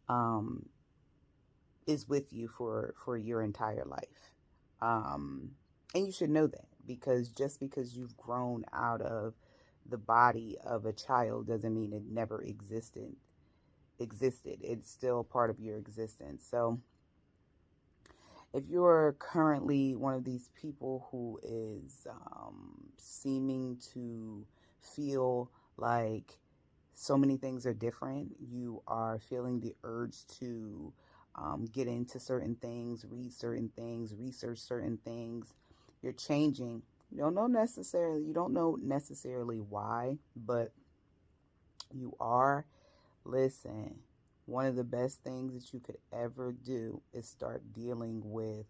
um, is with you for your entire life. Um, and you should know that, because just because you've grown out of the body of a child doesn't mean it never existed. It's still part of your existence. So if you're currently one of these people who is seeming to feel like so many things are different, you are feeling the urge to get into certain things, read certain things, research certain things, you're changing. You don't know necessarily why, but you are. Listen, one of the best things that you could ever do is start dealing with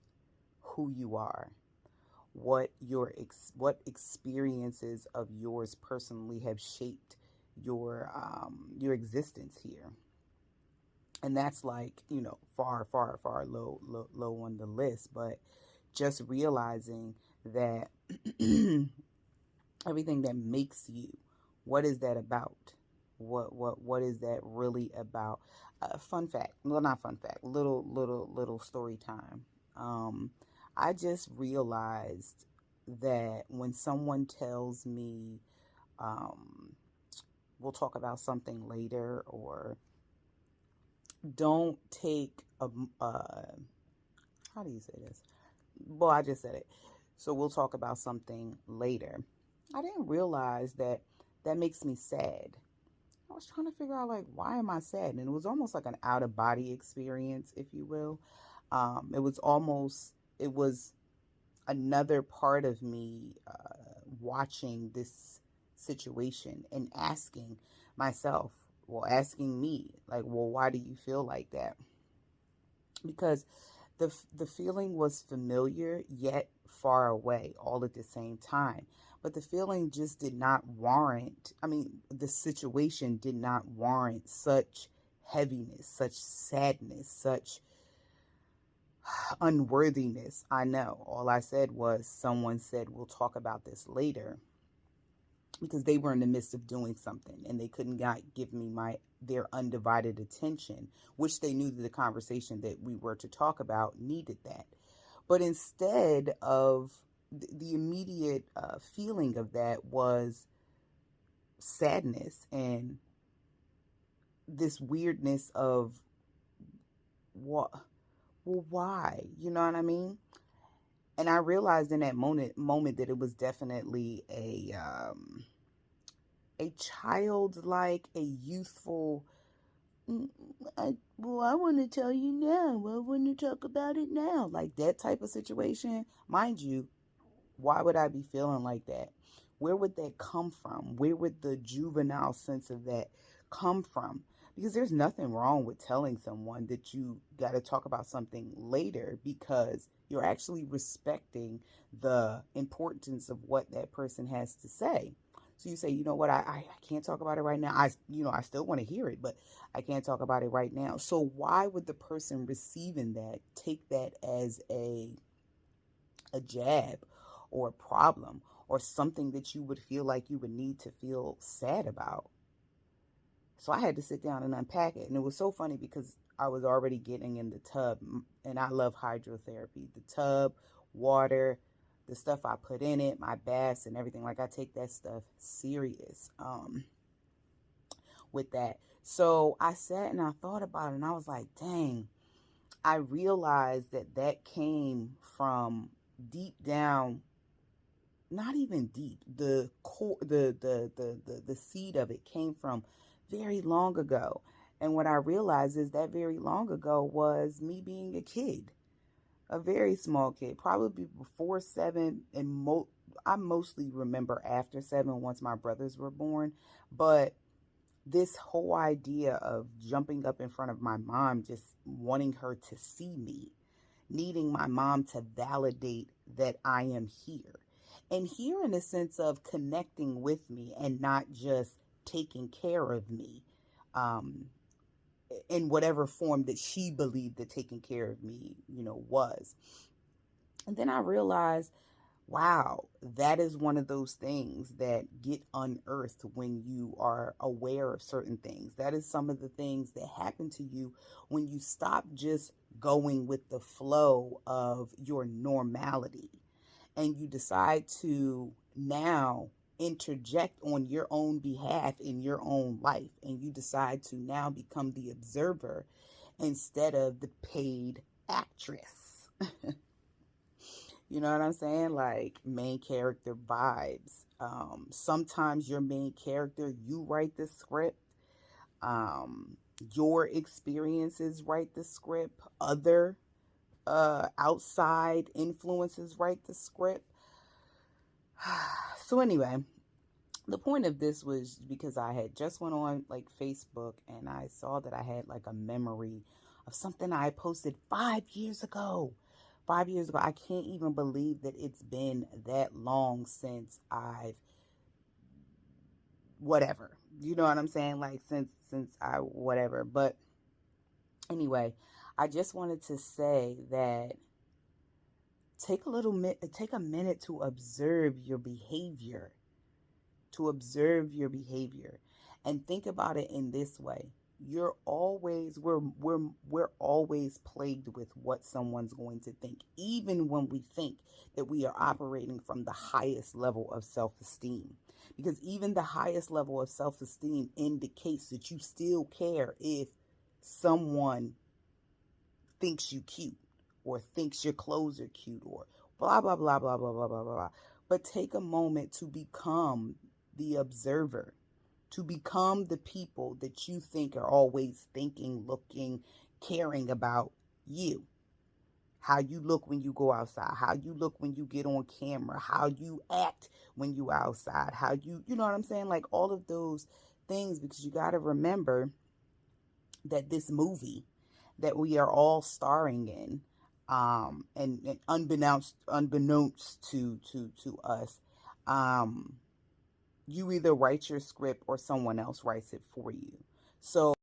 who you are, what experiences of yours personally have shaped your existence here. And that's like, far, far, far low on the list, but just realizing that everything that makes you, what is that about? What is that really about? Fun fact, well, not fun fact, little story time. um I just realized that when someone tells me, um we'll talk about something later, or don't take a how do you say this? Well, I just said it. So we'll talk about something later. I didn't realize that that makes me sad. I was trying to figure out, like, why am I sad? And it was almost like an out of body experience, if you will. It was another part of me watching this situation and asking myself, well, asking me, like, well, why do you feel like that? Because the feeling was familiar yet far away all at the same time. But the feeling just did not warrant, I mean, the situation did not warrant such heaviness, such sadness, such unworthiness. I know. All I said was, someone said, we'll talk about this later, because they were in the midst of doing something and they couldn't give me their undivided attention, which they knew that the conversation that we were to talk about needed that. But instead of the immediate feeling of that was sadness and this weirdness of what, well, why, you know what I mean? And I realized in that moment that it was definitely a childlike, a youthful, "Mm, I want to tell you now. I want to talk about it now." Like that type of situation. Mind you, why would I be feeling like that? Where would that come from? Where would the juvenile sense of that come from? Because there's nothing wrong with telling someone that you got to talk about something later, because you're actually respecting the importance of what that person has to say. So you say, you know what, I can't talk about it right now. I still want to hear it, but I can't talk about it right now. So why would the person receiving that take that as a jab or a problem or something that you would feel like you would need to feel sad about? So I had to sit down and unpack it. And it was so funny because I was already getting in the tub, and I love hydrotherapy. The tub, water, the stuff I put in it, my baths and everything. Like, I take that stuff serious with that. So I sat and I thought about it, and I was like, dang, I realized that that came from deep down, not even deep. The core, the seed of it came from very long ago. And what I realized is that very long ago was me being a kid, a very small kid, probably before 7, and I mostly remember after 7 once my brothers were born. But this whole idea of jumping up in front of my mom, just wanting her to see me, needing my mom to validate that I am here. And here in a sense of connecting with me and not just taking care of me, um, in whatever form that she believed that taking care of me, was. And then I realized, wow, that is one of those things that get unearthed when you are aware of certain things. That is some of the things that happen to you when you stop just going with the flow of your normality and you decide to now interject on your own behalf in your own life, and you decide to now become the observer instead of the paid actress. You know what I'm saying? Like main character vibes. Sometimes your main character, you write the script. Um, your experiences write the script. Other outside influences write the script. So anyway, the point of this was because I had just went on like Facebook and I saw that I had like a memory of something I posted 5 years ago. 5 years ago. I can't even believe that it's been that long since I've whatever. You know what I'm saying? Like since I whatever. But anyway, I just wanted to say that take a minute to observe your behavior, and think about it in this way. We're always plagued with what someone's going to think, even when we think that we are operating from the highest level of self-esteem, because even the highest level of self-esteem indicates that you still care if someone thinks you cute or thinks your clothes are cute or blah blah blah blah blah blah blah blah. But take a moment to become the observer, to become the people that you think are always thinking, looking, caring about you. How you look when you go outside, how you look when you get on camera, how you act when you outside, how you know what I'm saying? Like all of those things, because you got to remember that this movie that we are all starring in, and unbeknownst to us, you either write your script or someone else writes it for you. So